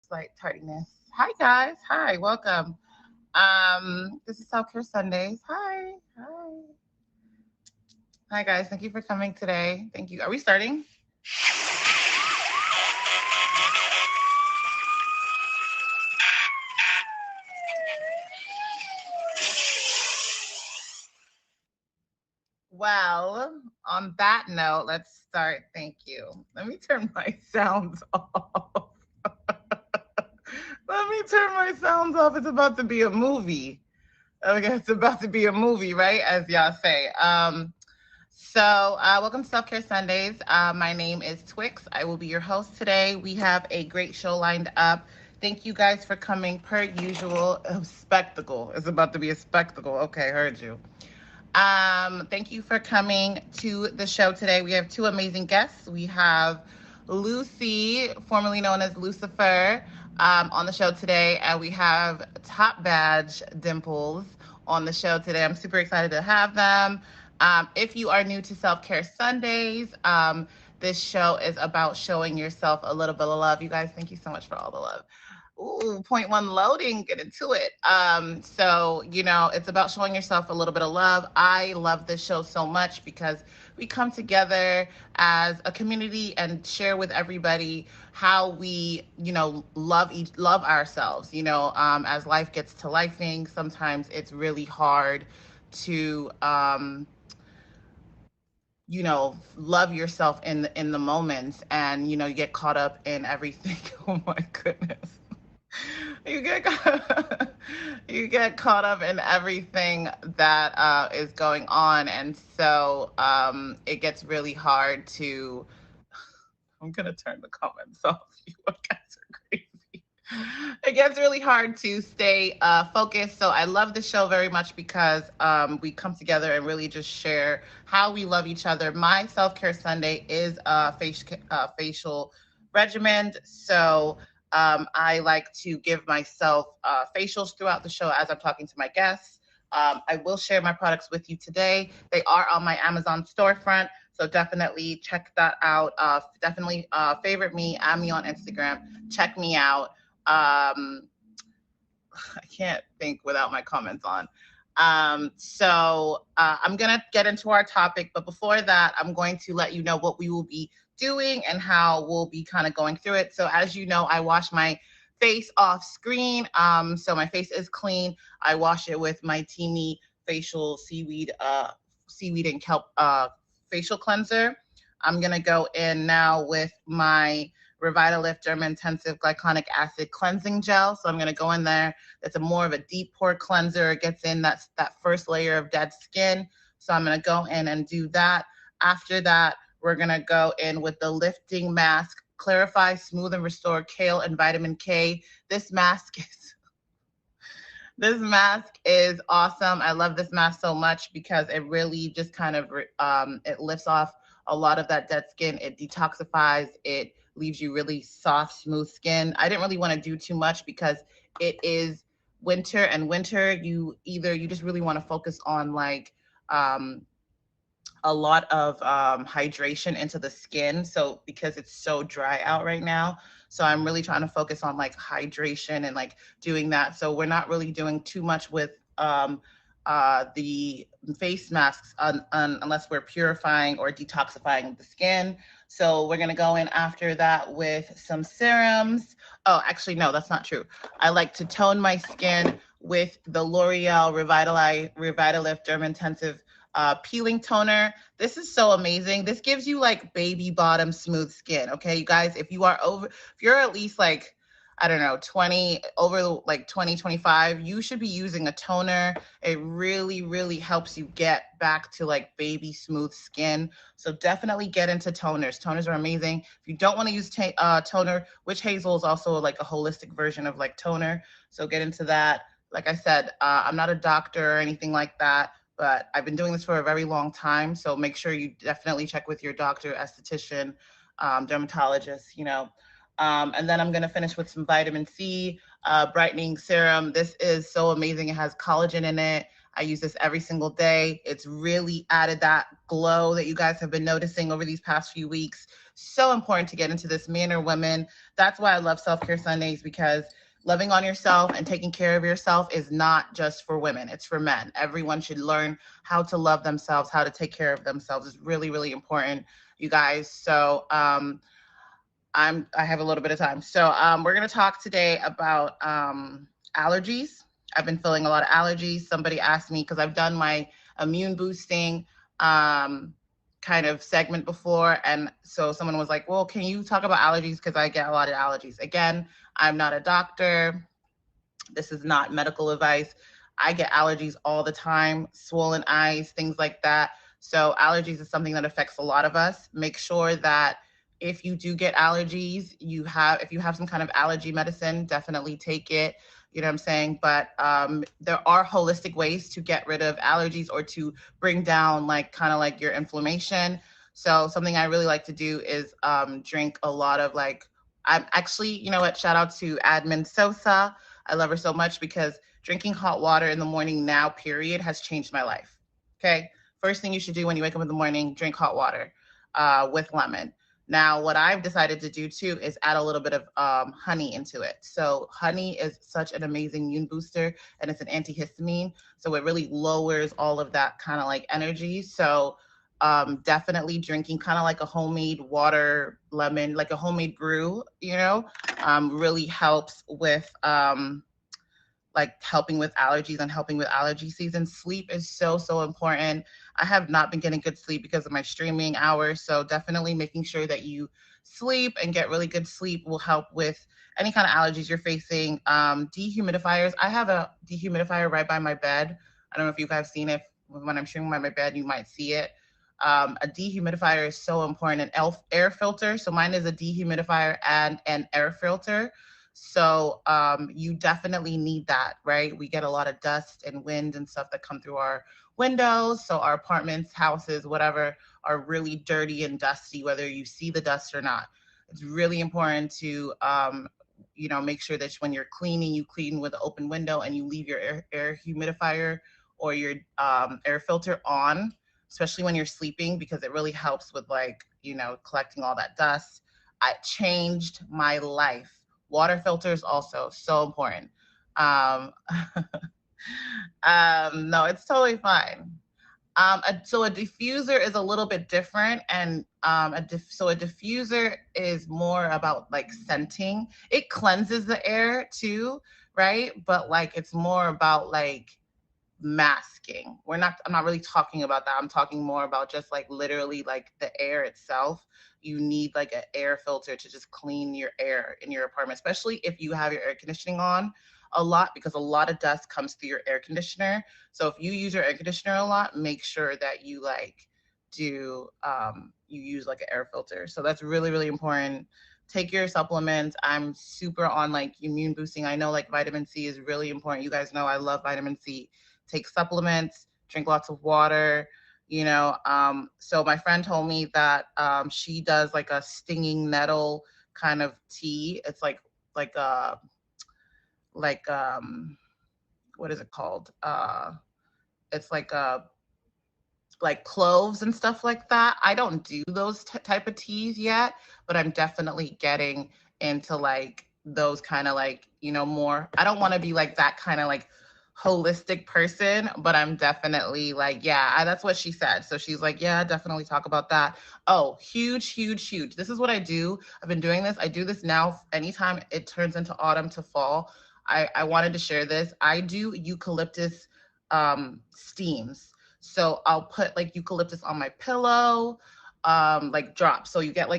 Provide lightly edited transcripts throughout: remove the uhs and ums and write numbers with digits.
Slight tardiness. Hi guys. Hi, welcome. This is Self Care Sundays. Hi guys. Thank you for coming today. Thank you. Are we starting? Well, on that note, let's start. Thank you. Let me turn my sounds off. Let me turn my sounds off. It's about to be a movie. Okay, it's about to be a movie, right? As y'all say. Welcome to Self Care Sundays. My name is Twix. I will be your host today. We have a great show lined up. Thank you guys for coming, per usual. Spectacle. It's about to be a spectacle. Okay, heard you. Thank you for coming to the show today. We have two amazing guests. We have Lucy, formerly known as Lucifer, on the show today, and we have Top Badge Dimples on the show today. I'm super excited to have them. If you are new to Self Care Sundays, this show is about showing yourself a little bit of love. You guys, thank you so much for all the love. Ooh, point one loading, get into it. It's about showing yourself a little bit of love. I love this show so much because we come together as a community and share with everybody how we, love ourselves. As life gets to lifing, sometimes it's really hard to love yourself in the moments, and you get caught up in everything. Oh my goodness. you get you get caught up in everything that is going on, and so it gets really hard to. I'm gonna turn the comments off. You guys are crazy. It gets really hard to stay focused. So I love the show very much because we come together and really just share how we love each other. My Self Care Sunday is a facial regimen. So I like to give myself facials throughout the show as I'm talking to my guests. I will share my products with you today. They are on my Amazon storefront, so definitely check that out. Definitely favorite me, add me on Instagram, check me out. I can't think without my comments on. I'm going to get into our topic, but before that, I'm going to let you know what we will be doing and how we'll be kind of going through it. So as you know, I wash my face off screen. So my face is clean. I wash it with my Teamy facial seaweed and kelp facial cleanser. I'm going to go in now with my Revitalift Derma Intensive Glycolic Acid Cleansing Gel. So I'm going to go in there. That's more of a deep pore cleanser. It gets in that first layer of dead skin. So I'm going to go in and do that. After that, we're going to go in with the Lifting Mask, Clarify, Smooth, and Restore Kale and Vitamin K. This mask is awesome. I love this mask so much because it really just kind of it lifts off a lot of that dead skin. It detoxifies. It leaves you really soft, smooth skin. I didn't really want to do too much because it is winter, and winter you just really want to focus on like a lot of hydration into the skin. So because it's so dry out right now, so I'm really trying to focus on like hydration and like doing that. So we're not really doing too much with the face masks unless we're purifying or detoxifying the skin. So we're going to go in after that with some serums. Oh, actually, no, that's not true. I like to tone my skin with the L'Oreal Revitalift Derma Intensive peeling toner. This is so amazing. This gives you like baby bottom smooth skin. Okay, you guys, if you're at least like, I don't know, 25, you should be using a toner. It really, really helps you get back to like baby smooth skin. So definitely get into toners. Toners are amazing. If you don't want to use toner, Witch Hazel is also like a holistic version of like toner. So get into that. Like I said, I'm not a doctor or anything like that, but I've been doing this for a very long time. So make sure you definitely check with your doctor, esthetician, dermatologist, and then I'm going to finish with some vitamin C brightening serum. This is so amazing. It has collagen in it. I use this every single day. It's really added that glow that you guys have been noticing over these past few weeks. So important to get into this, men or women. That's why I love Self-Care Sundays, because loving on yourself and taking care of yourself is not just for women, it's for men. Everyone should learn how to love themselves, how to take care of themselves. It's really, really important, you guys. So I have a little bit of time. So we're going to talk today about allergies. I've been feeling a lot of allergies. Somebody asked me, because I've done my immune boosting kind of segment before. And so someone was like, well, can you talk about allergies? Because I get a lot of allergies. Again, I'm not a doctor. This is not medical advice. I get allergies all the time, swollen eyes, things like that. So allergies is something that affects a lot of us. Make sure that if you do get allergies, if you have some kind of allergy medicine, definitely take it. You know what I'm saying? But there are holistic ways to get rid of allergies or to bring down kind of your inflammation. So something I really like to do is drink a lot of I'm actually, you know what, shout out to Admin Sosa. I love her so much because drinking hot water in the morning now, period, has changed my life. Okay. First thing you should do when you wake up in the morning, drink hot water with lemon. Now, what I've decided to do too is add a little bit of honey into it. So honey is such an amazing immune booster, and it's an antihistamine. So it really lowers all of that kind of energy. So definitely drinking kind of like a homemade water lemon, like a homemade brew, really helps with helping with allergies and helping with allergy season. Sleep is so, so important. I have not been getting good sleep because of my streaming hours. So definitely making sure that you sleep and get really good sleep will help with any kind of allergies you're facing. Dehumidifiers. I have a dehumidifier right by my bed. I don't know if you guys have seen it. When I'm streaming by my bed, you might see it. A dehumidifier is so important. An air filter. So mine is a dehumidifier and an air filter. So you definitely need that, right? We get a lot of dust and wind and stuff that come through our windows. So our apartments, houses, whatever, are really dirty and dusty, whether you see the dust or not. It's really important to, make sure that when you're cleaning, you clean with an open window and you leave your air humidifier or your air filter on, especially when you're sleeping, because it really helps with collecting all that dust. It changed my life. Water filters also so important. No, it's totally fine. So a diffuser is a little bit different, and so a diffuser is more about scenting. It cleanses the air too, right? But it's more about masking. I'm not really talking about that. I'm talking more about just literally the air itself. You need an air filter to just clean your air in your apartment, especially if you have your air conditioning on a lot, because a lot of dust comes through your air conditioner. So if you use your air conditioner a lot, make sure that you you use an air filter. So that's really, really important. Take your supplements. I'm super on immune boosting. I know vitamin C is really important. You guys know I love vitamin C. Take supplements, drink lots of water, so my friend told me that she does a stinging nettle kind of tea. It's what is it called? It's cloves and stuff like that. I don't do those type of teas yet, but I'm definitely getting into those kind of more. I don't want to be that kind of holistic person, but I'm definitely that's what she said. So she's yeah, definitely talk about that. Oh, huge. This is what I do. I've been doing this. I do this now anytime it turns into autumn to fall. I wanted to share this. I do eucalyptus steams. So I'll put eucalyptus on my pillow, drops. So you get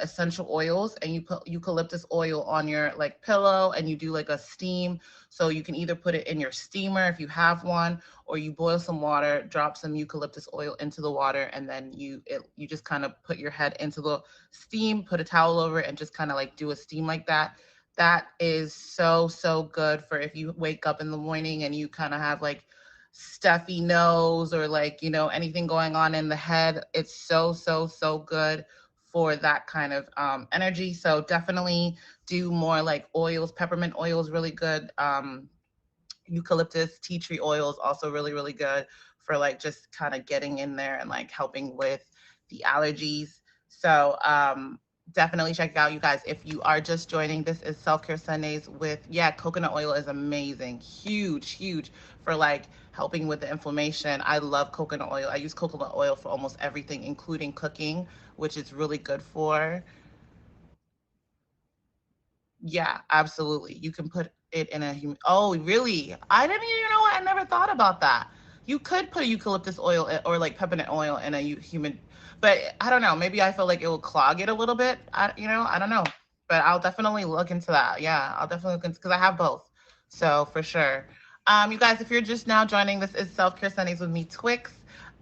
essential oils, and you put eucalyptus oil on your pillow, and you do a steam. So you can either put it in your steamer if you have one, or you boil some water, drop some eucalyptus oil into the water, and then you just kind of put your head into the steam, put a towel over it, and just kind of do a steam like that. That is so, so good for if you wake up in the morning and you kind of have stuffy nose or anything going on in the head. It's so, so, so good for that kind of energy. So definitely do more oils. Peppermint oil is really good. eucalyptus tea tree oil is also really, really good for like just kind of getting in there and like helping with the allergies. So definitely check it out, you guys. If you are just joining, this is Self Care Sundays with, yeah, coconut oil is amazing. Huge, huge for like helping with the inflammation. I love coconut oil. I use coconut oil for almost everything, including cooking, which is really good for. Yeah, absolutely. You can put it in a human. Oh, really? I didn't. You know what? I never thought about that. You could put eucalyptus oil or like peppermint oil in a human, but I don't know. Maybe I feel like it will clog it a little bit. I don't know. But I'll definitely look into that. Yeah, I'll definitely look into because I have both. So for sure. You guys, if you're just now joining, this is Self Care Sundays with me, Twix.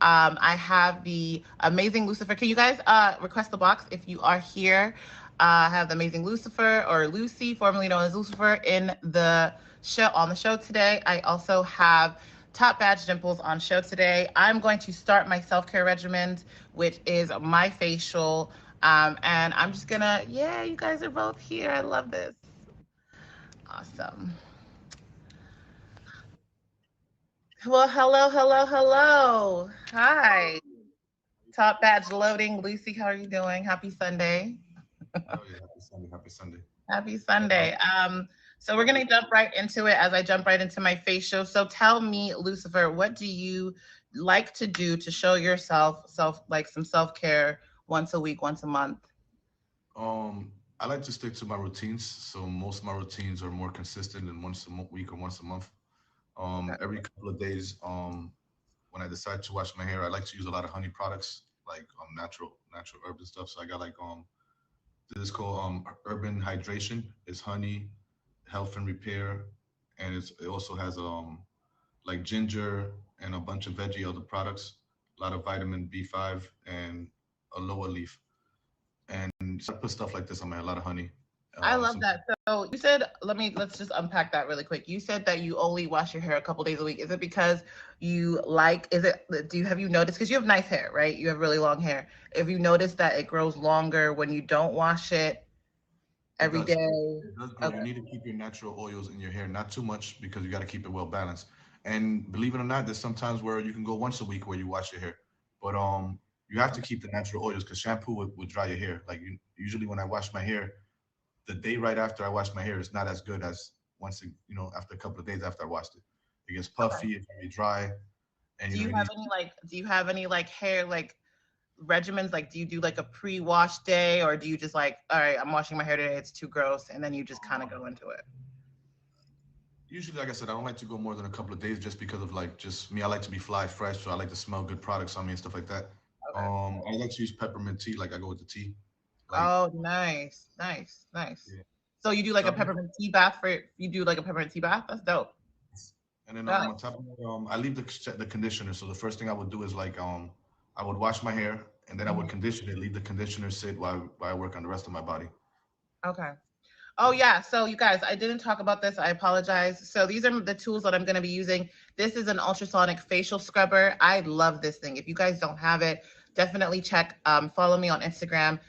I have the amazing Lucifer. Can you guys request the box if you are here? I have the amazing Lucifer or Lucy, formerly known as Lucifer, in the show on the show today. I also have Top Badge Dimples on show today. I'm going to start my self-care regimen, which is my facial. And I'm just gonna, yeah, you guys are both here. I love this. Awesome. Well, hello, hello, hello. Hi. Top Badge loading. Lucy, how are you doing? Happy Sunday. Oh yeah, happy Sunday, happy Sunday. Happy Um, Sunday. So we're gonna jump right into it as I jump right into my facial. So tell me, Lucifer, what do you like to do to show yourself like some self care once a week, once a month? I like to stick to my routines, so most of my routines are more consistent than once a week or once a month. Every couple of days, when I decide to wash my hair, I like to use a lot of honey products, like natural herbs and stuff. So I got like this is called Urban Hydration. It's honey, health and repair, and it also has like ginger and a bunch of veggie other products, a lot of vitamin B5 and a lower leaf. And so I put stuff like this on my a lot of honey. I love Some that. So you said, let's just unpack that really quick. You said that you only wash your hair a couple days a week. Is it because you like, is it, have you noticed, because you have nice hair, right? You have really long hair. Have you noticed that it grows longer when you don't wash it It every does. day? It does grow. Okay. You need to keep your natural oils in your hair, not too much because you got to keep it well balanced. And believe it or not, there's sometimes where you can go once a week where you wash your hair, but you have to keep the natural oils because shampoo would dry your hair. Like usually when I wash my hair, the day right after I wash my hair is not as good as after a couple of days after I washed it. It gets Okay. puffy, it's very dry, and Do you it have needs. any like do you have any like hair like regimens? Like do you do like a pre-wash day or do you just like, all right, I'm washing my hair today, it's too gross, and then you just kind of go into it? Usually, like I said, I don't like to go more than a couple of days just because of like just me. I like to be fly fresh, so I like to smell good products on me and stuff like that. Okay. I like to use peppermint tea, like I go with the tea, like Oh, nice, nice, nice. yeah. So you do like So a peppermint tea bath for you do like a peppermint tea bath? That's dope. and then Nice. on top of that, I leave the conditioner. So the first thing I would do is like I would wash my hair and then I would Mhm. condition it, leave the conditioner sit while I work on the rest of my body. Okay. Oh yeah. So you guys, I didn't talk about this. I apologize. So these are the tools that I'm going to be using. This is an ultrasonic facial scrubber. I love this thing. If you guys don't have it, definitely check. Follow me on Instagram.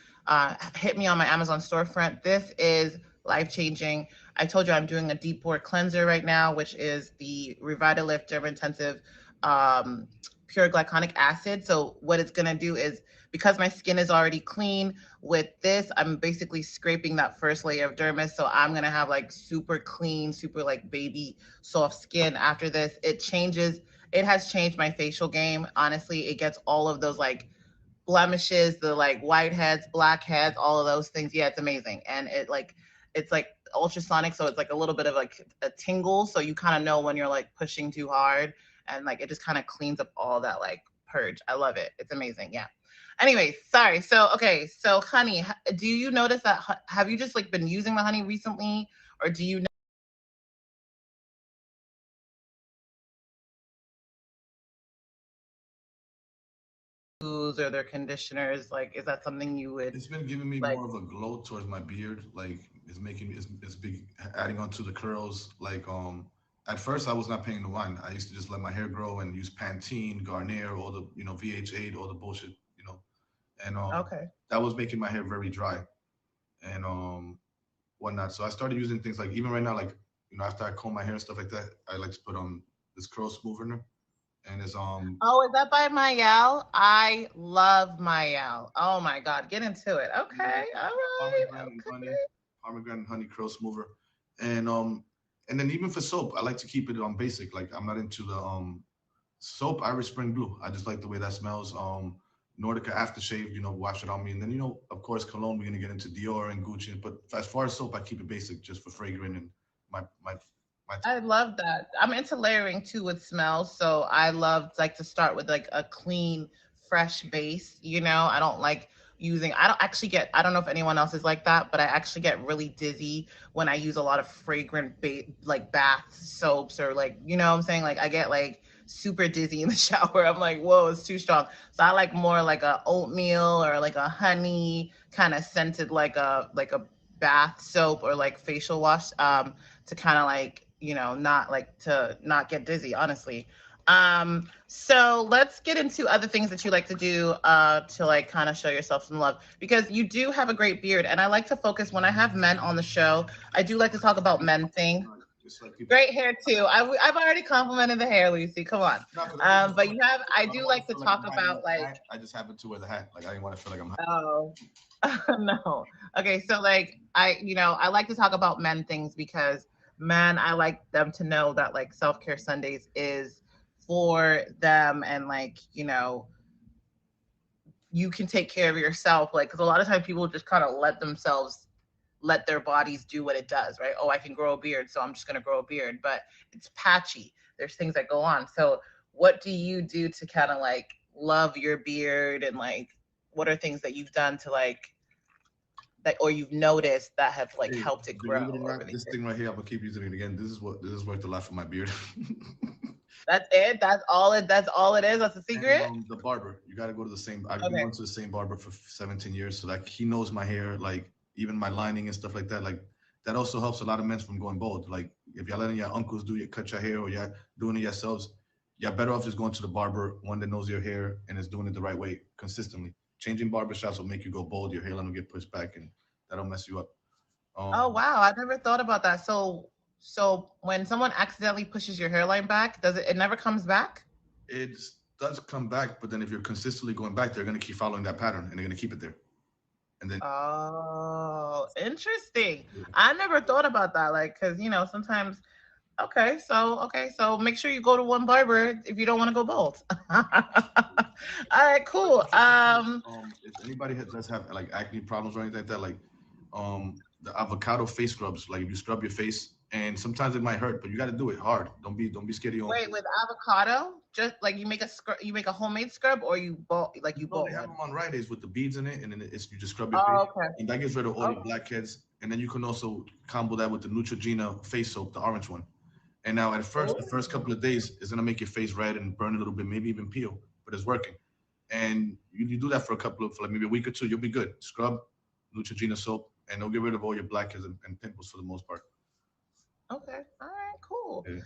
Hit me on my Amazon storefront. This is life changing. I told you I'm doing a deep pore cleanser right now, which is the Revitalift Derma Intensive um, pure glycolic acid. So what it's going to do is because my skin is already clean, with this, I'm basically scraping that first layer of dermis. So I'm gonna have like super clean, super like baby soft skin after this. It has changed my facial game. Honestly, it gets all of those like blemishes, the like whiteheads, blackheads, all of those things. Yeah, it's amazing. And it's like ultrasonic, so it's like a little bit of like a tingle. So you kind of know when you're like pushing too hard, and like it just kind of cleans up all that like purge. I love it. It's amazing. Yeah. Anyway, sorry. So okay, so honey, do you notice that have you just like been using the honey recently, or do you use or their conditioners? Like, is that something you would It's been giving me like? more of a glow towards my beard. Like it's big adding on to the curls. Like at first I was not paying no mind. I used to just let my hair grow and use Pantene, Garnier, all the VH8, all the bullshit, and Okay. that was making my hair very dry and whatnot. So I started using things like even right now, like after I comb my hair and stuff like that, I like to put this curl smoother in there, and it's Oh, is that by Mayel? I love Mayel. Oh my God, get into it. Okay, all right, pomegranate and honey, okay. curl smoother, and then even for soap, I like to keep it on basic. Like I'm not into the soap. Irish Spring Blue. I just like the way that smells. Nordica aftershave, wash it on me, and then of course, cologne. We're gonna get into Dior and Gucci, but as far as soap, I keep it basic, just for fragrance and my my my. I love that. I'm into layering too with smells, so I love like to start with like a clean, fresh base. I don't like using. I don't actually get. I don't know if anyone else is like that, but I actually get really dizzy when I use a lot of fragrant like bath soaps or like what I'm saying. Like I get like super dizzy in the shower. I'm like, whoa, it's too strong. So I like more like a oatmeal or like a honey kind of scented like a bath soap or like facial wash. To kind of like not like to not get dizzy, honestly. So let's get into other things that you like to do to like kind of show yourself some love, because you do have a great beard, and I like to focus when I have men on the show. I do like to talk about men thing. Just like people. Great hair too. I've already complimented the hair, Lucy. Come on. Not for the people. But you have. I I don't do want to like to feel like talk I'm hiding about with the like. hat. I just happen to wear the hat. Like I didn't want to feel like I'm hiding. Oh. No. Okay, so like I like to talk about men things because men, I like them to know that like self-care Sundays is for them, and like, you can take care of yourself, like, cuz a lot of times people just kind of let their bodies do what it does, right? Oh, I can grow a beard, so I'm just going to grow a beard, but it's patchy. There's things that go on. So what do you do to kind of like love your beard, and like what are things that you've done to like that, or you've noticed that have like Hey, helped it believe it grow or over not, the this years? thing right here, I'm gonna keep using it again. This has worked a lot for my beard. That's it. That's all it is. That's a And secret. the barber, you got to go to the same. I've been Okay. going to the same barber for 17 years, so like he knows my hair, like even my lining and stuff like that. Like that also helps a lot of men from going bald. Like if you're letting your uncles cut your hair, or you're doing it yourselves, you're better off just going to the barber, one that knows your hair and is doing it the right way consistently. Changing barbershops will make you go bald. Your hairline will get pushed back, and that'll mess you up. Oh Um, wow, I never thought about that. So when someone accidentally pushes your hairline back, does it? It never comes back. it does come back, but then if you're consistently going back, they're gonna keep following that pattern, and they're gonna keep it there. And then Oh, interesting. I never thought about that. Like, cause sometimes. Okay, so make sure you go to one barber if you don't want to go bald. All right, cool. if anybody does have like acne problems or anything like that, like the avocado face scrubs, like if you scrub your face, and sometimes it might hurt, but you got to do it hard. Don't be scared of your own Wait, face. with avocado, just like you make a homemade scrub, or you bought like You you know they bought have one. them on Rite Aid with the beads in it, and then it's you just scrub your face, Oh, okay. and that gets rid of all your Okay. blackheads. And then you can also combo that with the Neutrogena face soap, the orange one. And now at first, the first couple of days is gonna make your face red and burn a little bit, maybe even peel, but it's working. And you do that for a couple of, for like maybe a week or two, you'll be good. Scrub, Neutrogena soap, and it'll get rid of all your blackheads and pimples for the most part. Okay. All right. Cool. Yeah.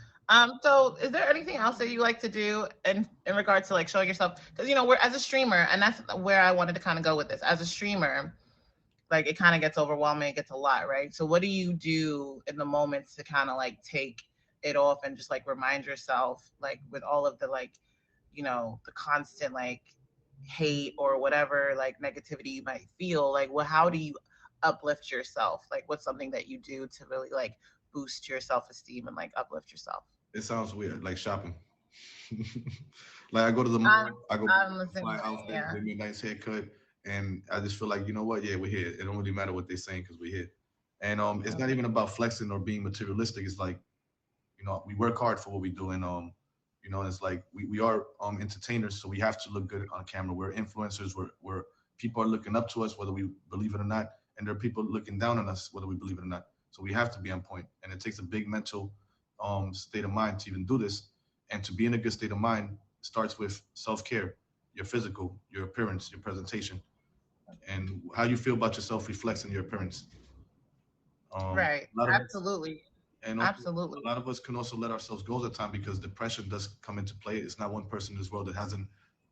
So is there anything else that you like to do in regards to like showing yourself? Because we're as a streamer, and that's where I wanted to kind of go with this. As a streamer, like it kind of gets overwhelming. It gets a lot, right? So what do you do in the moments to kind of like take it off and just like remind yourself, like with all of the like, the constant like hate or whatever like negativity you might feel, like how do you uplift yourself? Like what's something that you do to really like boost your self-esteem and like uplift yourself? It sounds weird, like shopping. Like I go to the I'm, mall, I go buy I'm the a same fly way. outfit, Yeah. get me a nice haircut, and I just feel like, you know what? Yeah, we're here. It don't really matter what they're saying because we're here. And it's not even about flexing or being materialistic. It's like, we work hard for what we do, and it's like we are entertainers, so we have to look good on camera. We're influencers. We're people are looking up to us, whether we believe it or not, and there are people looking down on us, whether we believe it or not. So we have to be on point, and it takes a big mental state of mind to even do this. And to be in a good state of mind starts with self care, your physical, your appearance, your presentation, and how you feel about yourself reflects in your appearance. Right. A lot of us, Absolutely. and also Absolutely. a lot of us can also let ourselves go at the time because depression does come into play. It's not one person in this world that hasn't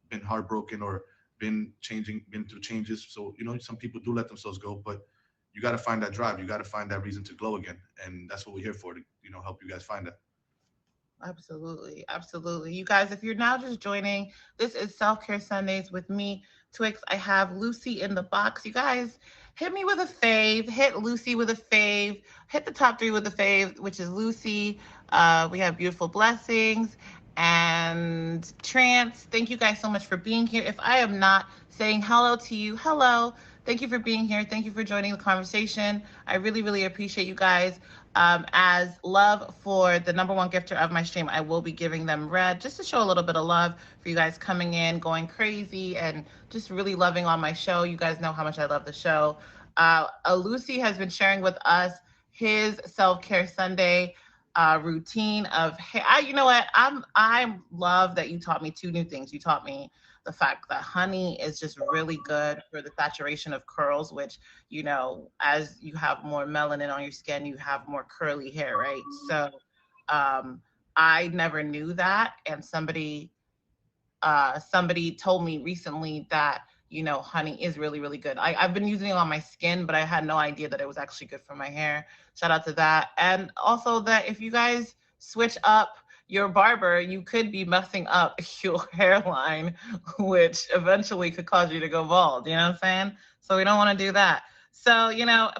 been heartbroken or been through changes. So some people do let themselves go, but you got to find that drive. You got to find that reason to glow again, and that's what we're here for, to help you guys find that. Absolutely. Absolutely. You guys, if you're now just joining, this is Self Care Sundays with me, Twix. I have Lucy in the box. You guys, hit me with a fave. Hit Lucy with a fave. Hit the top three with a fave, which is Lucy. We have Beautiful Blessings and Trance. Thank you guys so much for being here. If I am not saying hello to you, hello. Thank you for being here. Thank you for joining the conversation. I really, really appreciate you guys. As love for the number one gifter of my stream, I will be giving them red just to show a little bit of love for you guys coming in, going crazy, and just really loving on my show. You guys know how much I love the show. Lucy has been sharing with us his self care Sunday routine of hey, you know what? I love that you taught me two new things. You taught me the fact that honey is just really good for the saturation of curls, which as you have more melanin on your skin, you have more curly hair, right? So um, I never knew that, and somebody told me recently that honey is really really good. I've been using it on my skin, but I had no idea that it was actually good for my hair. Shout out to that. And also that if you guys switch up your barber, you could be messing up your hairline, which eventually could cause you to go bald. You know what I'm saying? So we don't want to do that. So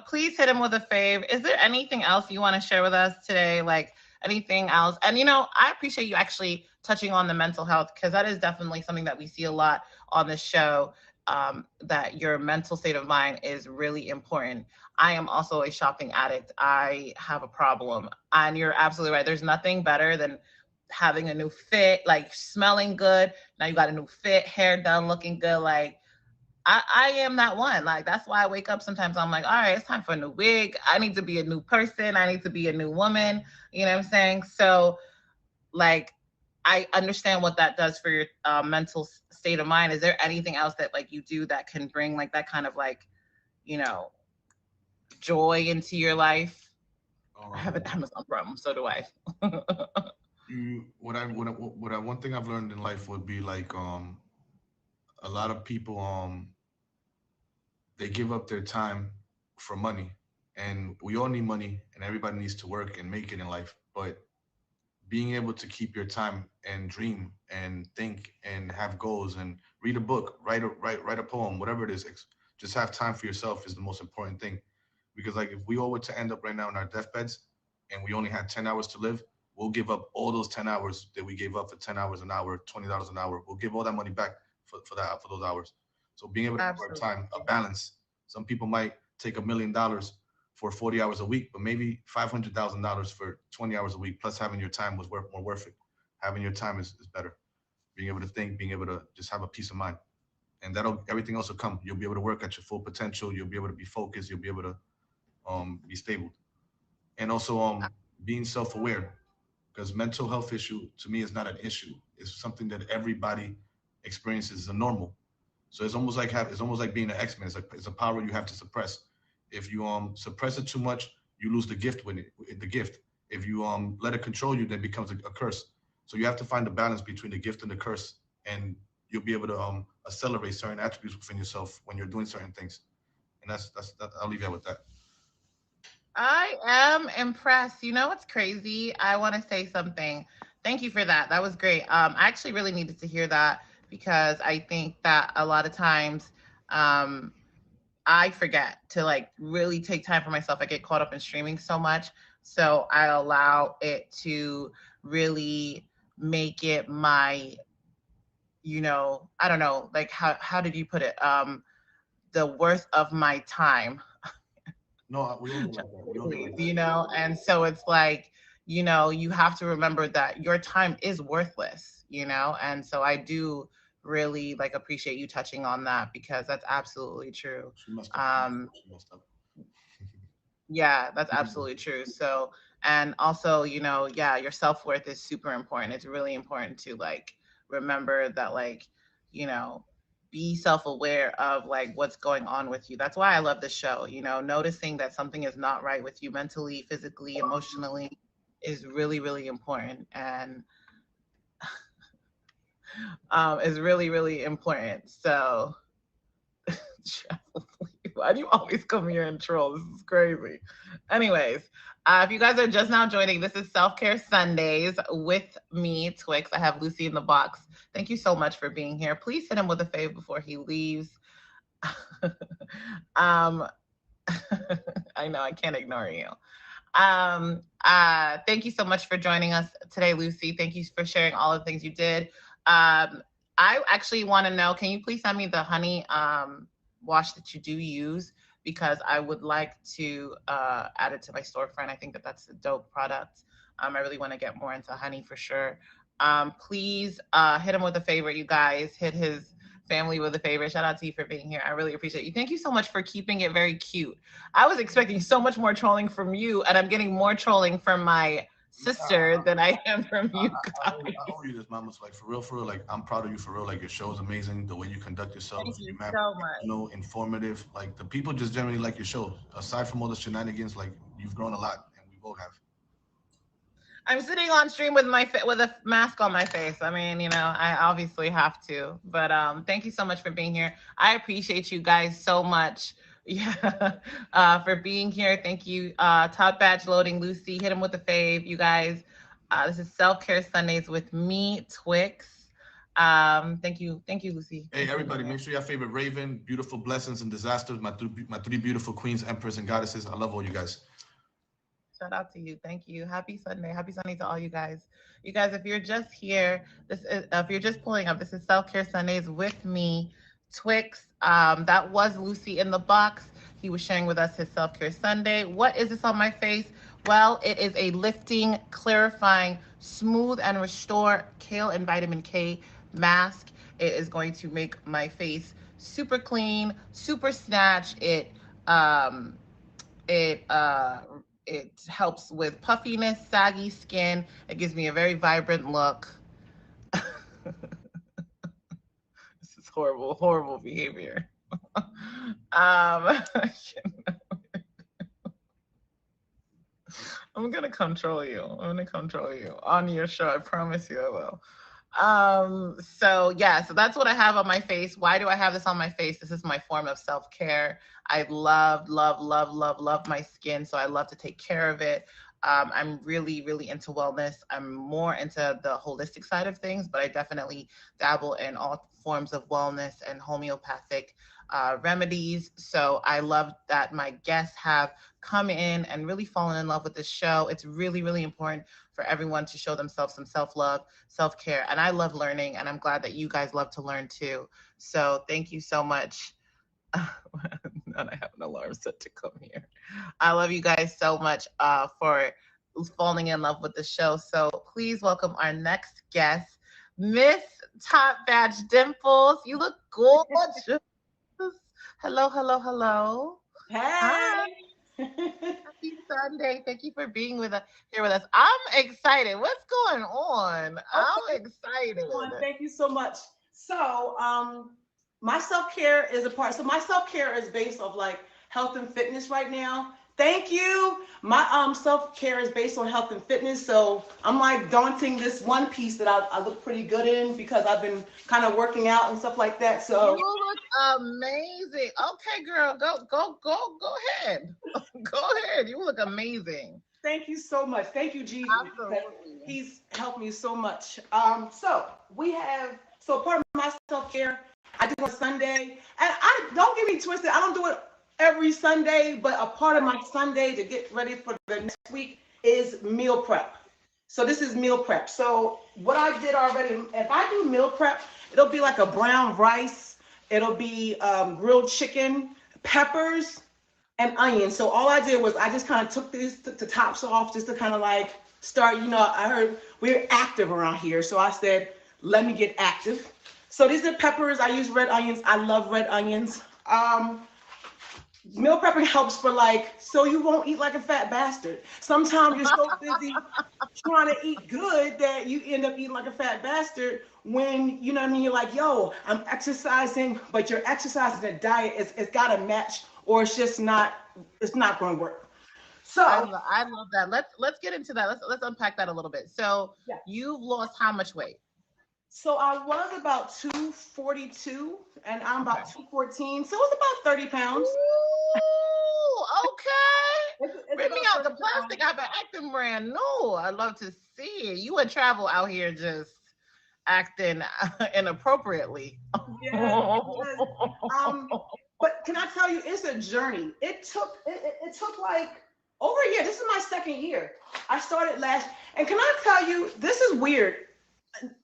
please hit him with a fave. Is there anything else you want to share with us today, like anything else? And I appreciate you actually touching on the mental health, because that is definitely something that we see a lot on this show. That your mental state of mind is really important. I am also a shopping addict. I have a problem, and you're absolutely right. There's nothing better than having a new fit, like smelling good. Now you got a new fit, hair done, looking good. Like I am that one. Like that's why I wake up sometimes. I'm like, all right, it's time for a new wig. I need to be a new person. I need to be a new woman. You know what I'm saying? So like I understand what that does for your mental state of mind. Is there anything else that like you do that can bring like that kind of like you know joy into your life? I have an Um, Amazon Prime, so do I. one thing I've learned in life would be like a lot of people they give up their time for money, and we all need money, and everybody needs to work and make it in life, but being able to keep your time and dream and think and have goals and read a book, write a poem, whatever it is, just have time for yourself is the most important thing. Because like if we all were to end up right now in our deathbeds and we only had 10 hours to live, we'll give up all those 10 hours that we gave up for 10 hours an hour, $20 an hour. We'll give all that money back for those hours. So being able to part Absolutely. time, a balance. Some people might take $1 million for 40 hours a week, but maybe $500,000 for 20 hours a week, plus having your time was more worth it. Having your time is better. Being able to think, being able to just have a peace of mind. And that'll everything else will come. You'll be able to work at your full potential. You'll be able to be focused. You'll be able to be stable. And also being self-aware, because mental health issue to me is not an issue. It's something that everybody experiences as a normal. So it's almost like being an X-Men. It's a power you have to suppress. If you suppress it too much, you lose the gift with it. The gift. If you let it control you, then it becomes a curse. So you have to find the balance between the gift and the curse, and you'll be able to accelerate certain attributes within yourself when you're doing certain things. And I'll leave that with that. I am impressed. You know what's crazy? I want to say something. Thank you for that. That was great. I actually really needed to hear that because I think that a lot of times um, I forget to like really take time for myself. I get caught up in streaming so much. So I allow it to really make it my, I don't know, like how did you put it? The worth of my time. No, we all get like that. We all get like that. And so it's like, you have to remember that your time is worthless, and so I do really like appreciate you touching on that because that's absolutely true. She messed up. um She messed up. yeah, that's absolutely true. So, and also, yeah, your self-worth is super important. It's really important to like remember that, like, you know be self-aware of like what's going on with you. That's why I love this show. Noticing that something is not right with you mentally, physically, emotionally is really really important, and is really really important. So travel, please. Why do you always come here and troll? This is crazy. Anyways, if you guys are just now joining, this is Self Care Sundays with me, Twix. I have Lucy in the box. Thank you so much for being here. Please hit him with a fave before he leaves. um, I know I can't ignore you. Thank you so much for joining us today, Lucy. Thank you for sharing all the things you did. I actually want to know, can you please send me the honey wash that you do use? Because I would like to add it to my storefront. I think that that's a dope product. I really want to get more into honey for sure. Please hit him with a favorite, you guys. Hit his family with a favorite. Shout out to you for being here. I really appreciate you. Thank you so much for keeping it very cute. I was expecting so much more trolling from you, and I'm getting more trolling from my sister than I am from you guys. I owe you this, Mama's like for real. Like I'm proud of you for real. Like your show is amazing. The way you conduct yourself, Thank you you're mad, so much. informative. Like the people just generally like your show. Aside from all the shenanigans, like you've grown a lot, and we both have. I'm sitting on stream with with a mask on my face. I mean, I obviously have to. But thank you so much for being here. I appreciate you guys so much. Yeah, for being here. Thank you. Top badge loading, Lucy. Hit him with the fave, you guys. This is Self Care Sundays with me, Twix. Thank you, Lucy. Hey, everybody, make sure you have favorite Raven, beautiful blessings and disasters. My three beautiful queens, empress, and goddesses. I love all you guys. Shout out to you. Thank you. Happy Sunday. Happy Sunday to all you guys. You guys, if you're just here, if you're just pulling up, this is Self Care Sundays with me, Twix. That was Lucy in the box. He was sharing with us his Self Care Sunday. What is this on my face? Well, it is a lifting, clarifying, smooth and restore kale and vitamin K mask. It is going to make my face super clean, super snatch. It helps with puffiness, saggy skin. It gives me a very vibrant look. This is horrible behavior. I'm gonna control you. On your show. I promise you I will. So that's what I have on my face. Why do I have this on my face? This is my form of self-care. I love my skin, so I love to take care of it. I'm really into wellness. I'm more into the holistic side of things, but I definitely dabble in all forms of wellness and homeopathic remedies. So I love that my guests have come in and really fallen in love with this show. It's really important for everyone to show themselves some self-love, self-care. And I love learning, and I'm glad that you guys love to learn too. So thank you so much. And I have an alarm set to come here. I love you guys so much for falling in love with the show. So please welcome our next guest, Miss Top Badge Dimples. You look gorgeous. Hello. Hey. Hi. Happy Sunday. Thank you for being here with us. I'm excited. What's going on? I'm excited. Thank you so much. So, my self-care is a part. So my self-care is based off like health and fitness right now. Thank you. My self-care is based on health and fitness. So I'm like daunting this one piece that I look pretty good in because I've been kind of working out and stuff like that. So you look amazing. Okay, girl, go ahead. Go ahead. You look amazing. Thank you so much. Thank you, Jesus. Absolutely. He's helped me so much. So part of my self-care I do on Sunday, and I don't get me twisted. I don't do it every Sunday, but a part of my Sunday to get ready for the next week is meal prep. So this is meal prep. So what I did already, if I do meal prep, it'll be like a brown rice. It'll be grilled chicken, peppers, and onions. So all I did was I just kind of took the tops off just to kind of like start, I heard we're active around here. So I said, let me get active. So these are peppers. I use red onions. I love red onions. Meal prepping helps for so you won't eat like a fat bastard. Sometimes you're so busy trying to eat good that you end up eating like a fat bastard when, you know what I mean? You're like, yo, I'm exercising, but your exercise and diet, it's got to match or it's just not going to work. So I love that. Let's get into that. Let's unpack that a little bit. So You've lost how much weight? So I was about 242 and I'm Okay. about 214. So it's about 30 pounds. Ooh, okay. It's Bring me about out the 30 pounds. plastic. I've been acting brand new. I'd love to see it. You would travel out here just acting inappropriately. Yes, yes. Um, but can I tell you, it's a journey. It took like over a year. This is my second year. I started last, and can I tell you, this is weird.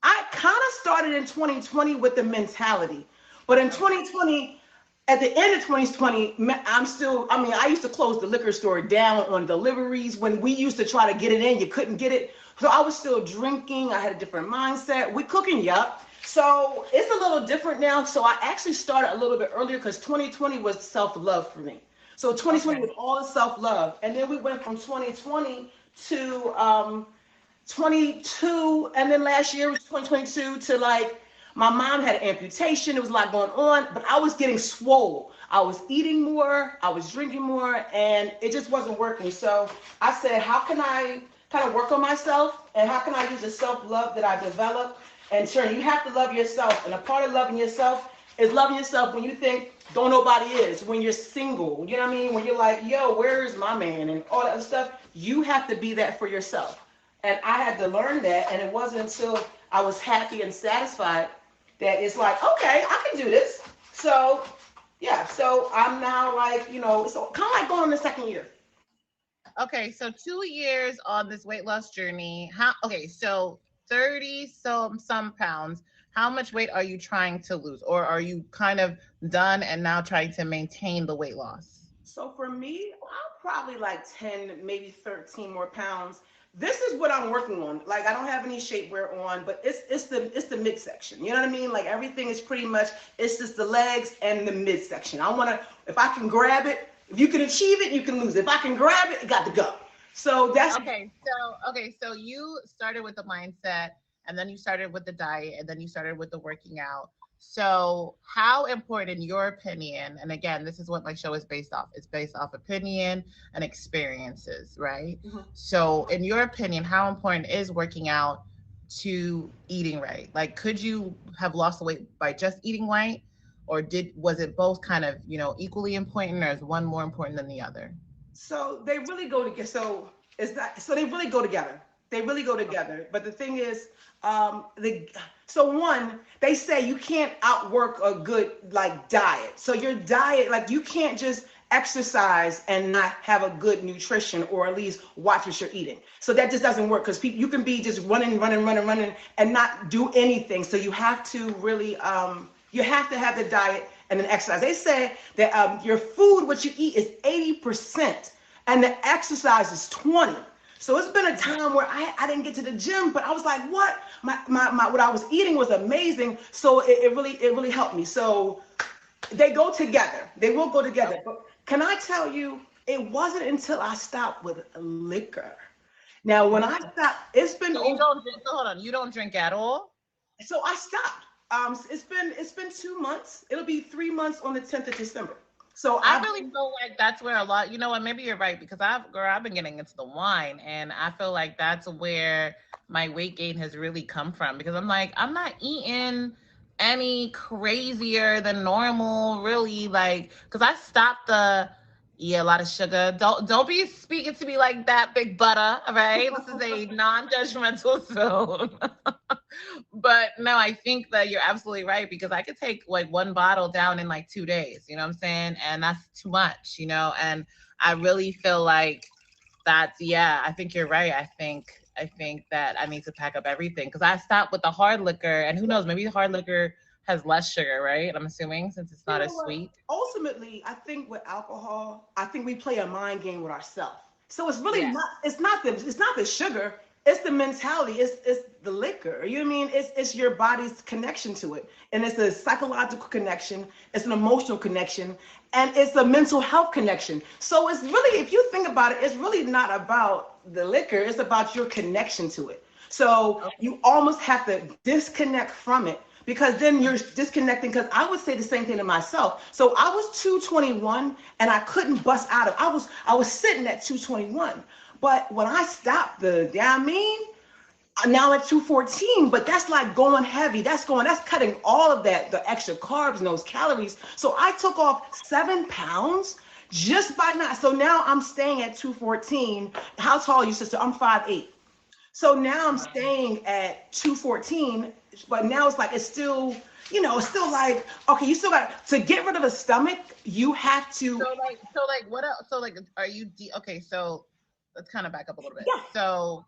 I kind of started in 2020 with the mentality, but in 2020, at the end of 2020, I mean, I used to close the liquor store down on deliveries when we used to try to get it in, you couldn't get it. So I was still drinking. I had a different mindset. We cooking, yup. So it's a little different now. So I actually started a little bit earlier because 2020 was self-love for me. So 2020 Okay. was all self-love. And then we went from 2020 to 22, and then last year was 2022 to like my mom had an amputation. There was a lot going on, but I was getting swole. I was eating more, I was drinking more, and it just wasn't working. So I said, how can I kind of work on myself, and how can I use the self-love that I developed? And sure, you have to love yourself, and a part of loving yourself is loving yourself when you think don't nobody is, when you're single, you know what I mean? When you're like, yo, where is my man, and all that other stuff. You have to be that for yourself. And I had to learn that, and it wasn't until I was happy and satisfied that it's like, okay, I can do this. So, yeah, so I'm now like, so kind of like going on the second year. Okay, so 2 years on this weight loss journey. How okay, so 30 some pounds. How much weight are you trying to lose? Or are you kind of done and now trying to maintain the weight loss? So for me, I'm probably like 10, maybe 13 more pounds. This is what I'm working on. Like I don't have any shapewear on, but it's the midsection. You know what I mean? Like everything is pretty much it's just the legs and the midsection. I want to if I can grab it, if you can achieve it, you can lose it. If I can grab it, it got to go. So that's Okay, so you started with the mindset and then you started with the diet and then you started with the working out. So how important in your opinion, and again, this is what my show is based off. It's based off opinion and experiences, right? Mhm. So in your opinion, how important is working out to eating right? Like could you have lost the weight by just eating right? Or did was it both kind of, equally important or is one more important than the other? So they really go together. So they really go together. They really go Okay. together. But the thing is, so one, they say you can't outwork a good like diet. So your diet, like you can't just exercise and not have a good nutrition or at least watch what you're eating. So that just doesn't work because people you can be just running and not do anything. So you have to really you have to have the diet and then exercise. They say that your food, what you eat, is 80%, and the exercise is 20. So it's been a time where I didn't get to the gym, but I was like, what? My what I was eating was amazing. So it really helped me. So they go together. They will go together. But can I tell you, it wasn't until I stopped with liquor. Now, when I Okay. stopped, it's been So you over. don't drink. So hold on, you don't drink at all. So I stopped. It's been 2 months. It'll be 3 months on the 10th of December. So I I've really feel like that's where a lot. You know what? Maybe you're right because I've been getting into the wine, and I feel like that's where my weight gain has really come from. Because I'm like, I'm not eating any crazier than normal, really. Like, because I stopped the. Yeah, a lot of sugar. Don't be speaking to me like that, big butter. All right, this is a non-judgmental zone. But no, I think that you're absolutely right because I could take like one bottle down in like 2 days, you know what I'm saying? And that's too much, and I really feel like that's yeah, I think you're right. I think that I need to pack up everything because I stopped with the hard liquor and who knows, maybe the hard liquor has less sugar, right? I'm assuming since it's You not know as what? sweet. Ultimately, I think with alcohol, I think we play a mind game with ourselves. So it's really Yes. not the sugar, it's the mentality, it's the liquor. You know what I mean? It's your body's connection to it. And it's a psychological connection, it's an emotional connection, and it's a mental health connection. So it's really, if you think about it, it's really not about the liquor, it's about your connection to it. So Okay. you almost have to disconnect from it because then you're disconnecting. Because I would say the same thing to myself. So I was 221 and I couldn't bust out of. I was sitting at 221, but when I stopped the, yeah, I mean, Now at 214, but that's like going heavy. That's cutting all of that, the extra carbs and those calories. So I took off 7 pounds just by not. So now I'm staying at 214. How tall are you, sister? I'm 5'8". So now I'm staying at 214, but now it's like, it's still, it's still like, okay, you still got to get rid of the stomach. You have to. So like what else? So like, are you, okay, so let's kind of back up a little bit. Yeah. So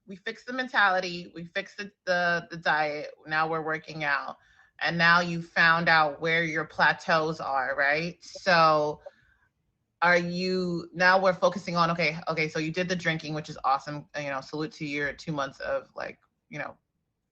we fixed the mentality, we fixed the diet. Now we're working out, and now you found out where your plateaus are, right? So are you, now we're focusing on, okay, so you did the drinking, which is awesome. Salute to your 2 months of like,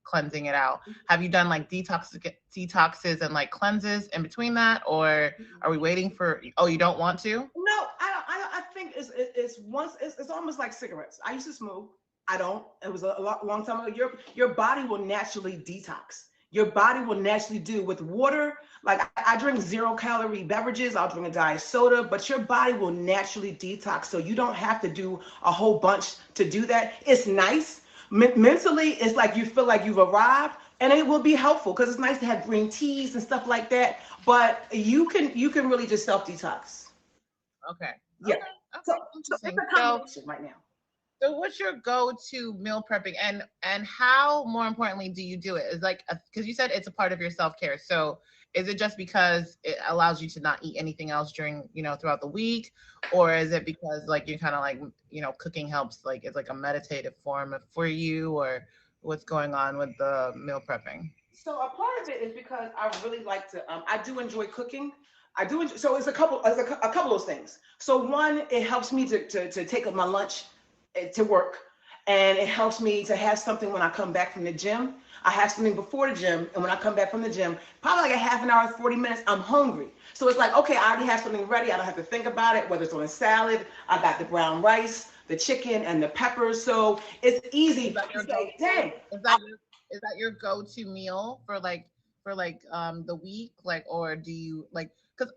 cleansing it out. Have you done like detoxes and like cleanses in between that, or are we waiting for, you don't want to? No, I think it's almost like cigarettes. I used to smoke. I don't. It was a long time ago. Your body will naturally detox. Your body will naturally do with water. Like I drink 0-calorie beverages. I'll drink a diet soda, but your body will naturally detox. So you don't have to do a whole bunch to do that. It's nice. Mentally, it's like you feel like you've arrived, and it will be helpful because it's nice to have green teas and stuff like that. But you can really just self detox. Okay. Yeah. Okay. So it's a combination right now. So what's your go-to meal prepping, and how, more importantly, do you do it? Is like, because you said it's a part of your self-care. So is it just because it allows you to not eat anything else during, throughout the week? Or is it because like you're kind of like, cooking helps, like it's like a meditative form for you, or what's going on with the meal prepping? So a part of it is because I really like to, I do enjoy cooking. I do enjoy, so it's a couple of those things. So one, it helps me to take up my lunch to work, and it helps me to have something when I come back from the gym. I have something before the gym, and when I come back from the gym, probably like a half an hour, 40 minutes, I'm hungry. So it's like, okay, I already have something ready. I don't have to think about it, whether it's on a salad. I got the brown rice, the chicken, and the peppers. So it's easy to say, dang. Is that your go-to meal for the week? Like, or do you like, because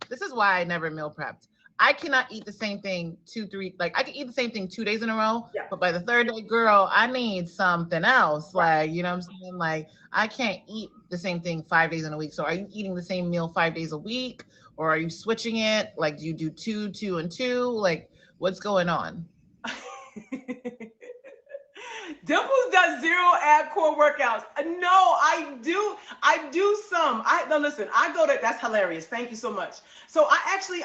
this is why I never meal prepped. I cannot eat the same thing I can eat the same thing 2 days in a row, Yeah. but by the third day, girl, I need something else. Right. Like, you know what I'm saying? Like, I can't eat the same thing 5 days in a week. So are you eating the same meal 5 days a week, or are you switching it? Like, do you do two, and two? Like, what's going on? Dimples does 0 ab core workouts. No, I do some. No, listen, I go to, that's hilarious. Thank you so much. So I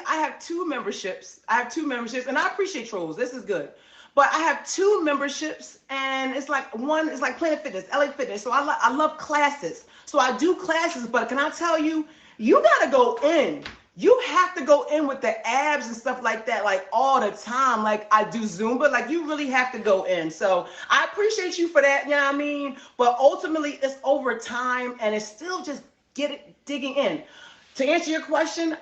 have 2 memberships. And I appreciate trolls. This is good. But I have 2 memberships, and it's like one is like Planet Fitness, LA Fitness. So I love classes. So I do classes, but can I tell you, you gotta go in. You have to go in with the abs and stuff like that, like all the time. Like I do Zumba, like you really have to go in. So I appreciate you for that, you know what I mean? But ultimately it's over time, and it's still just digging in. To answer your question,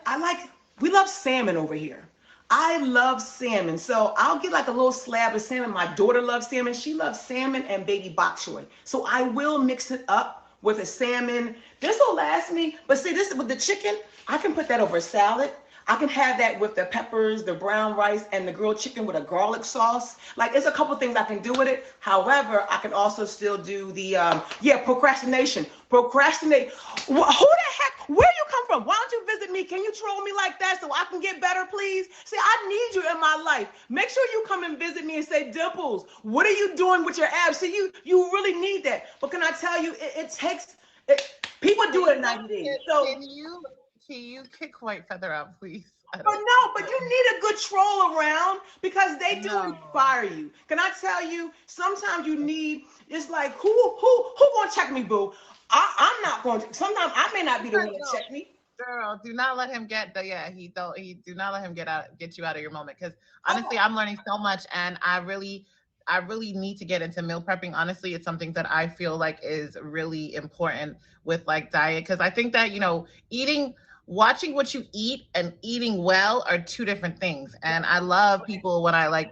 we love salmon over here. I love salmon. So I'll get like a little slab of salmon. My daughter loves salmon. She loves salmon and baby bok choy. So I will mix it up with a salmon. This will last me. But see, this with the chicken, I can put that over a salad. I can have that with the peppers, the brown rice, and the grilled chicken with a garlic sauce. Like, it's a couple things I can do with it. However, I can also still do the, procrastination. Procrastinate. Who the heck? Where you come from? Why don't you visit me? Can you troll me like that so I can get better, please? See, I need you in my life. Make sure you come and visit me and say, Dimples, what are you doing with your abs? See, you really need that. But can I tell you, it takes, people do it in 90 days. So Can you kick White Feather out, please? But you need a good troll around, because they do inspire you. Can I tell you, sometimes you need, it's like, who gonna check me, boo? I'm not going to, sometimes I may not be the one to check me. Girl, do not let him get do not let him get you out of your moment. Because honestly, I'm learning so much, and I really need to get into meal prepping. Honestly, it's something that I feel like is really important with like diet. Because I think that, watching what you eat and eating well are 2 different things. And I love people when I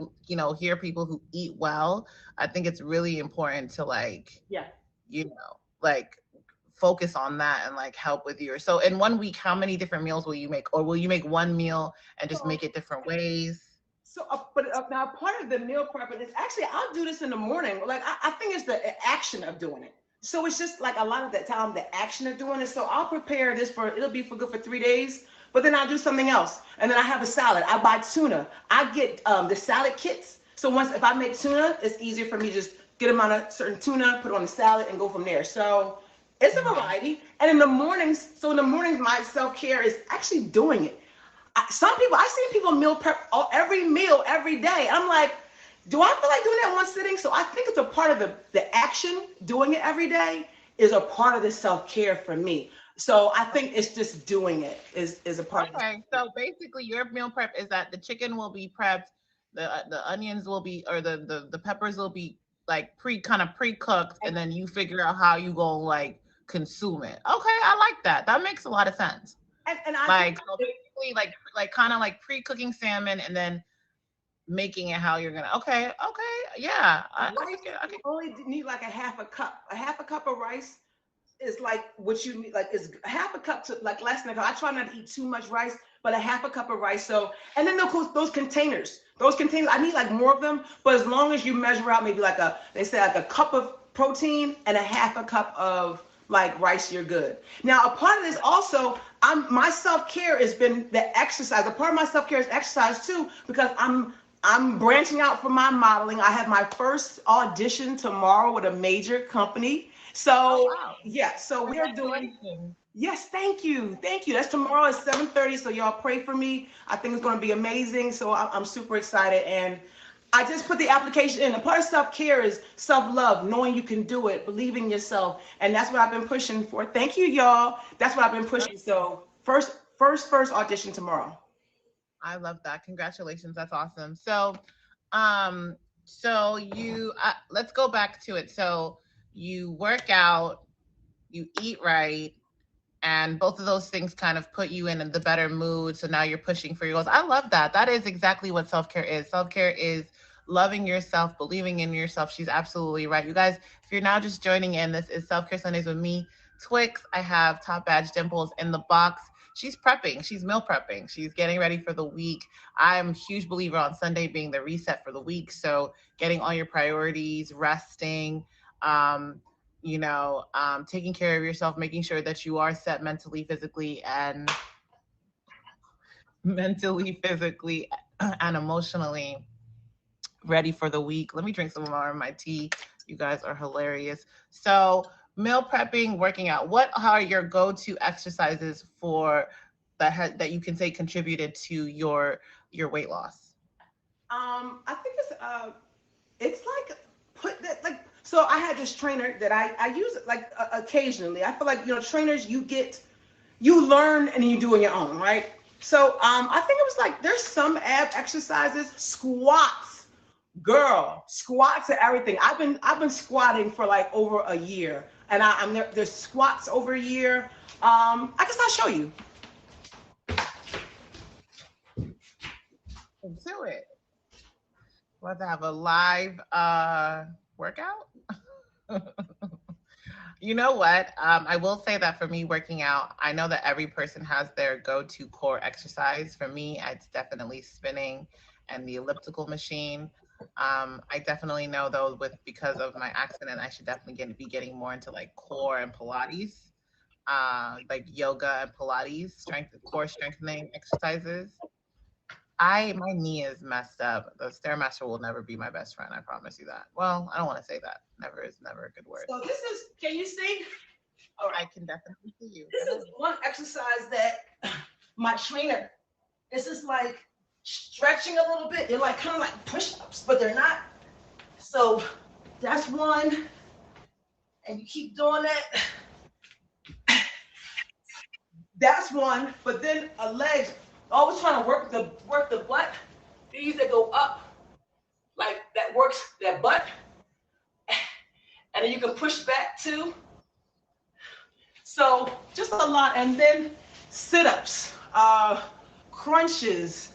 hear people who eat well. I think it's really important to focus on that and like help with your. So in 1 week, how many different meals will you make? Or will you make one meal and just make it different ways? So, now part of the meal prepping is actually I'll do this in the morning. Like I think it's the action of doing it. So it's just like a lot of the time the action of doing it. So I'll prepare this for it'll be for good for 3 days, but then I'll do something else, and then I have a salad. I buy tuna. I get the salad kits. So once if I make tuna, it's easier for me to just get them on a certain tuna, put it on the salad, and go from there. So it's a variety. And in the mornings, my self care is actually doing it. Some people, I see people meal prep every meal every day. I'm like, do I feel like doing that in one sitting? So I think it's a part of the action, doing it every day is a part of the self-care for me. So I think it's just doing it is a part of it. Okay, so basically your meal prep is that the chicken will be prepped, the onions will be, or the peppers will be like pre-cooked, and then you figure out how you go like consume it. Okay, I like that. That makes a lot of sense. And I Like so basically like kind of like pre-cooking salmon and then making it how you're gonna. Okay, yeah. I can. only need like a half a cup. A half a cup of rice is like what you need, like is half a cup to like less than a cup. I try not to eat too much rice, but a half a cup of rice. So, and then those containers, I need like more of them, but as long as you measure out maybe like they say like a cup of protein and a half a cup of like rice, you're good. Now, a part of this also, my self-care has been the exercise. A part of my self-care is exercise too, because I'm branching out from my modeling. I have my first audition tomorrow with a major company. So Wow. yeah, so we're doing. Yes, thank you. That's tomorrow at 7:30. So y'all pray for me. I think it's going to be amazing. So I'm super excited. And I just put the application in. A part of self-care is self-love, knowing you can do it, believing in yourself. And that's what I've been pushing for. Thank you, y'all. That's what I've been pushing. So first audition tomorrow. I love that. Congratulations. That's awesome. So you let's go back to it. So you work out, you eat right, and both of those things kind of put you in the better mood. So now you're pushing for your goals. I love that. That is exactly what self-care is. Self-care is loving yourself, believing in yourself. She's absolutely right. You guys, if you're now just joining in, this is Self-Care Sundays with me, Twix. I have Top Badge Dimples in the box. She's prepping. She's meal prepping. She's getting ready for the week. I'm a huge believer on Sunday being the reset for the week. So getting all your priorities, resting, taking care of yourself, making sure that you are set mentally, physically, and emotionally ready for the week. Let me drink some more of my tea. You guys are hilarious. So meal prepping, working out. What are your go-to exercises for that you can say contributed to your weight loss? I think it's like put that like. So I had this trainer that I use it like occasionally. I feel like trainers you learn and you do on your own, right? So I think it was like there's some ab exercises, squats, girl, squats and everything. I've been squatting for like over a year, and I'm there. There's squats over a year. I guess I'll show you. Do it. We'll have to have a live workout. You know what? I will say that for me, working out, I know that every person has their go-to core exercise. For me, it's definitely spinning and the elliptical machine. I definitely know though, because of my accident, I should definitely be getting more into like core and Pilates, like yoga and Pilates, core strengthening exercises. My knee is messed up. The Stairmaster will never be my best friend. I promise you that. Well, I don't want to say that. Never is never a good word. So can you see? All right. I can definitely see you. This is one exercise that my trainer, this is like stretching a little bit. They're like kind of like push-ups, but they're not. So that's one. And you keep doing that. That's one. But then a leg. Always trying to work the butt. These that go up, like that works that butt, and then you can push back too. So just a lot, and then sit-ups, crunches,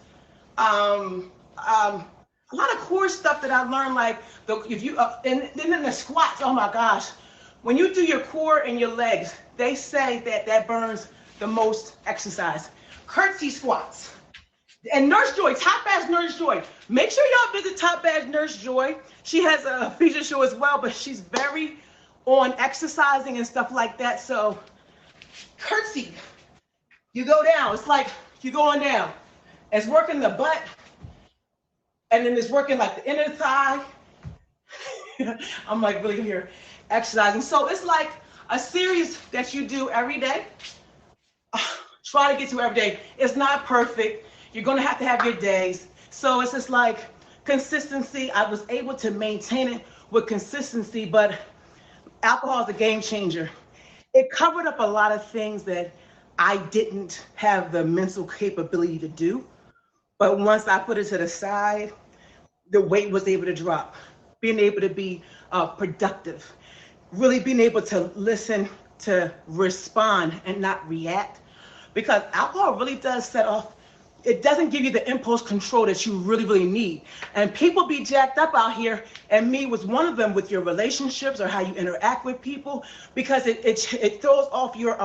a lot of core stuff that I learned. Like and then the squats. Oh my gosh, when you do your core and your legs, they say that burns the most exercise. Curtsy squats. And Nurse Joy, Top Badge Nurse Joy. Make sure y'all visit Top Badge Nurse Joy. She has a feature show as well, but she's very on exercising and stuff like that. So, curtsy. You go down. It's like you're going down. It's working the butt, and then it's working like the inner thigh. I'm like really here exercising. So it's like a series that you do every day. Try to get to every day. It's not perfect. You're going to have your days. So it's just like consistency. I was able to maintain it with consistency, but alcohol is a game changer. It covered up a lot of things that I didn't have the mental capability to do. But once I put it to the side, the weight was able to drop. Being able to be productive, really being able to listen, to respond and not react. Because alcohol really does set off, it doesn't give you the impulse control that you really, really need. And people be jacked up out here, and me was one of them with your relationships or how you interact with people, because it throws off your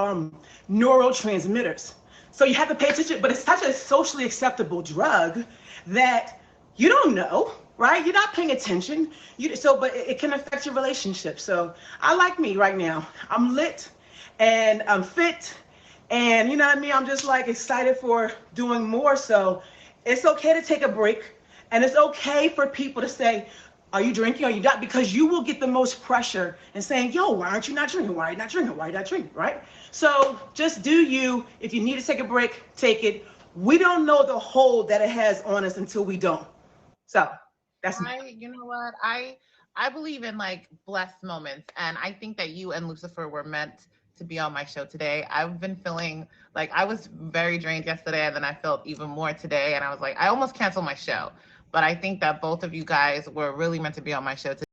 neurotransmitters. So you have to pay attention, but it's such a socially acceptable drug that you don't know, right? You're not paying attention. But it can affect your relationship. So I like me right now. I'm lit and I'm fit. And you know what I mean? I'm just like excited for doing more. So it's okay to take a break. And it's okay for people to say, are you drinking? Are you not? Because you will get the most pressure and saying, yo, why aren't you not drinking? Why are you not drinking? Why are you not drinking? Right? So just do you. If you need to take a break, take it. We don't know the hold that it has on us until we don't. So that's You know what? I believe in like blessed moments, and I think that you and Lucifer were meant to be on my show today. I've been feeling like I was very drained yesterday, and then I felt even more today, and I was like, I almost canceled my show. But I think that both of you guys were really meant to be on my show today.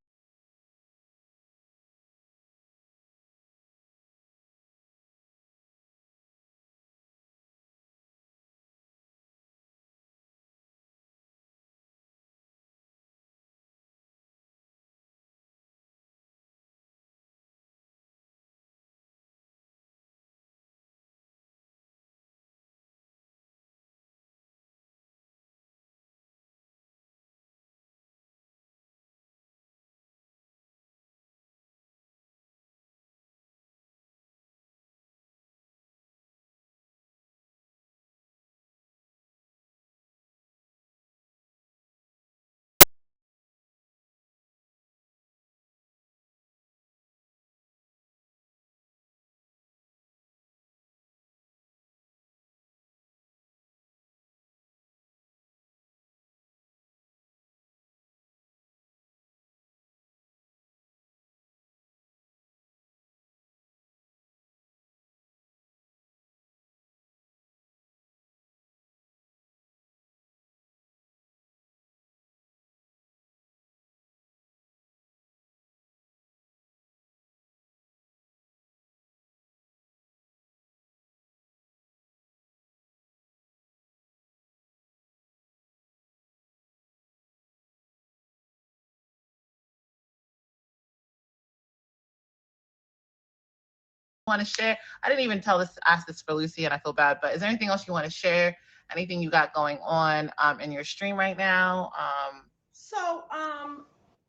Want to share? I didn't even ask this for Lucy, and I feel bad. But is there anything else you want to share? Anything you got going on in your stream right now? I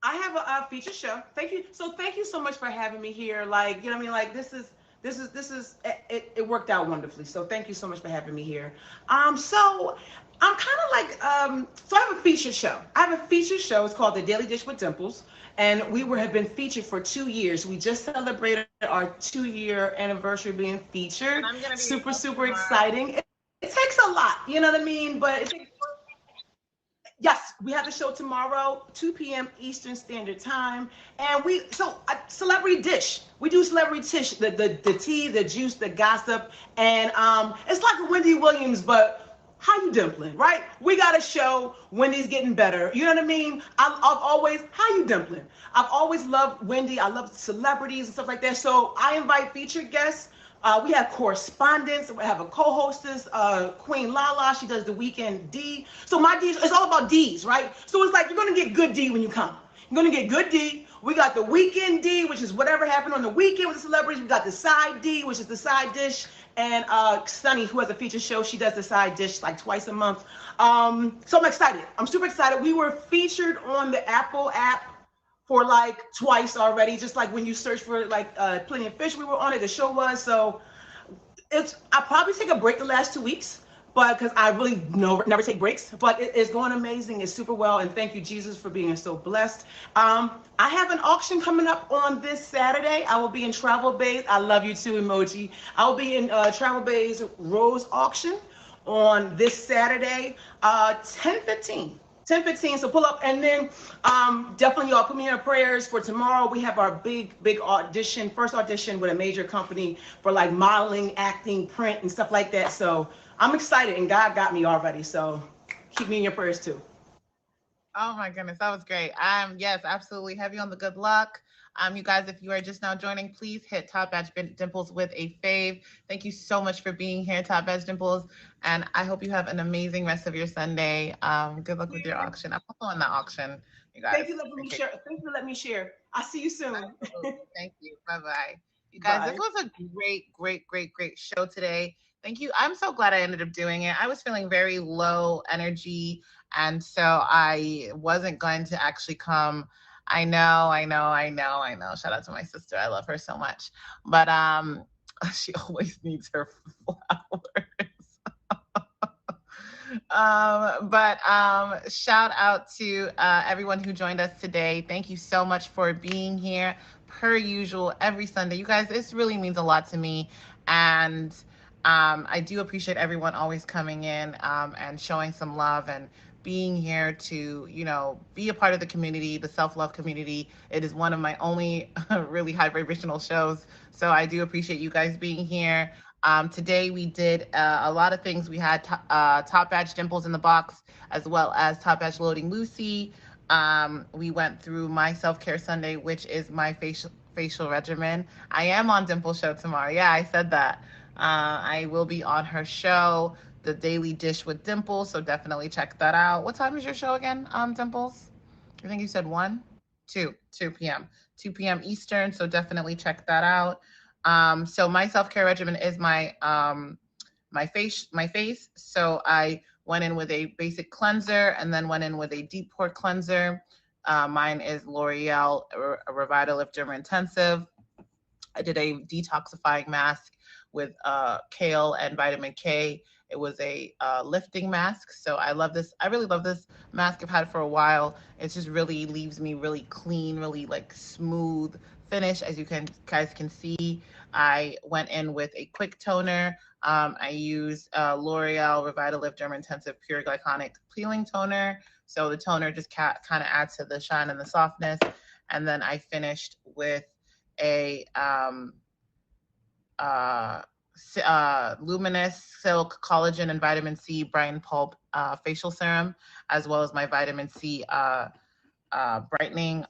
have a feature show. Thank you. So thank you so much for having me here. Like, you know what I mean? Like it worked out wonderfully. So thank you so much for having me here. So I'm kind of like, so I have a feature show. It's called The Daily Dish with Dimples. And have been featured for 2 years. We just celebrated our 2-year anniversary being featured. Super, super exciting. It takes a lot, you know what I mean? But it takes. Yes, we have a show tomorrow, 2 p.m. Eastern Standard Time. And celebrity dish. We do celebrity dish, the tea, the juice, the gossip. And it's like a Wendy Williams, but how you dumpling, right? We got a show. Wendy's getting better. You know what I mean? I've always, how you dumpling? I've always loved Wendy. I love celebrities and stuff like that. So I invite featured guests. We have correspondents. We have a co-hostess, Queen Lala. She does the weekend D. So my D, it's all about D's, right? So it's like you're gonna get good D when you come. You're gonna get good D. We got the weekend D, which is whatever happened on the weekend with the celebrities. We got the side D, which is the side dish. And Sunny, who has a feature show, she does the side dish like twice a month. So I'm excited. I'm super excited. We were featured on the Apple app for like twice already. Just like when you search for like Plenty of Fish, we were on it. The show was. So I probably take a break the last 2 weeks, but because I really never take breaks. But it's going amazing. It's super well, and thank you, Jesus, for being so blessed. I have an auction coming up on this Saturday. I will be in Travel Bays. I love you too, emoji. I will be in Travel Bays Rose auction on this Saturday, 10:15. 10:15, so pull up, and then definitely y'all put me in your prayers for tomorrow. We have our big audition, first audition with a major company for like modeling, acting, print, and stuff like that. So I'm excited, and God got me already. So keep me in your prayers too. Oh my goodness, that was great. Yes, absolutely heavy on the good luck. You guys, if you are just now joining, please hit Top Badge Dimples with a fave. Thank you so much for being here, Top Badge Dimples, and I hope you have an amazing rest of your Sunday. Good luck with your auction. I'm also in the auction, you guys. Thank you for letting me share. Thank you for letting me share. I'll see you soon. Thank you. Bye-bye. You guys, Bye. This was a great show today. Thank you. I'm so glad I ended up doing it. I was feeling very low energy, and so I wasn't going to actually come. I know. Shout out to my sister. I love her so much. But she always needs her flowers. But shout out to everyone who joined us today. Thank you so much for being here per usual every Sunday. You guys, this really means a lot to me. And I do appreciate everyone always coming in and showing some love and being here to, be a part of the community, the self-love community. It is one of my only really high vibrational shows. So I do appreciate you guys being here. Today we did a lot of things. We had Top Badge Dimples in the Box, as well as Top Badge Loading Lucy. We went through my Self-Care Sunday, which is my facial regimen. I am on Dimple's show tomorrow. Yeah, I said that. I will be on her show, The Daily Dish with Dimples, so definitely check that out. What time is your show again, Dimples? I think you said 2 p.m. 2 p.m. Eastern, so definitely check that out. So my self-care regimen is my face. So I went in with a basic cleanser and then went in with a deep pore cleanser. Mine is L'Oreal Revitalift Derma Intensive. I did a detoxifying mask with kale and vitamin K. It was a lifting mask. So I love this. I really love this mask. I've had it for a while. It just really leaves me really clean, really like smooth finish. As you guys can see, I went in with a quick toner. I used L'Oreal Revitalift Derma Intensive Pure Glyconic Peeling Toner. So the toner just kind of adds to the shine and the softness. And then I finished with a Luminous Silk Collagen and Vitamin C Brighten Pulp Facial Serum, as well as my Vitamin C Brightening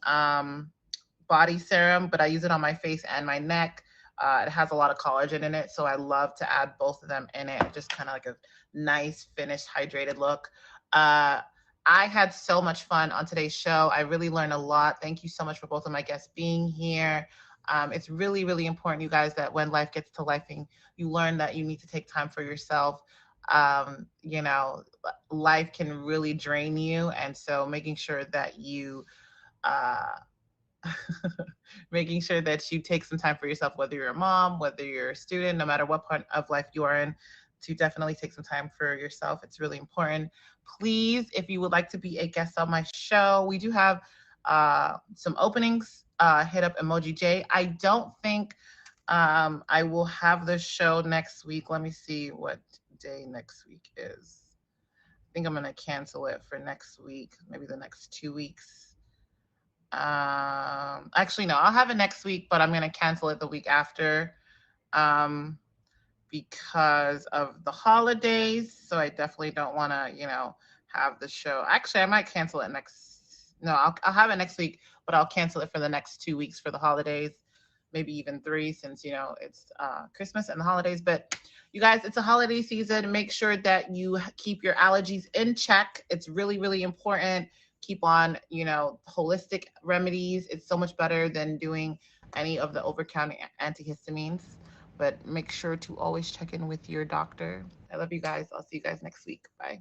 Body Serum, but I use it on my face and my neck. It has a lot of collagen in it, so I love to add both of them in it. Just kind of like a nice, finished, hydrated look. I had so much fun on today's show. I really learned a lot. Thank you so much for both of my guests being here. It's really, really important, you guys, that when life gets to lifing, you learn that you need to take time for yourself. Life can really drain you. And so making sure that you take some time for yourself, whether you're a mom, whether you're a student, no matter what part of life you are in, to definitely take some time for yourself. It's really important. Please, if you would like to be a guest on my show, we do have some openings. Hit up Emoji J. I don't think I will have the show next week. Let me see what day next week is. I think I'm going to cancel it for next week, maybe the next 2 weeks. Actually, no, I'll have it next week, but I'm going to cancel it the week after because of the holidays. So I definitely don't want to, have the show. Actually, I might cancel it I'll have it next week, but I'll cancel it for the next 2 weeks for the holidays, maybe even 3, since, it's Christmas and the holidays. But you guys, it's a holiday season. Make sure that you keep your allergies in check. It's really, really important. keep on, holistic remedies. It's so much better than doing any of the over-counter antihistamines. But make sure to always check in with your doctor. I love you guys. I'll see you guys next week. Bye.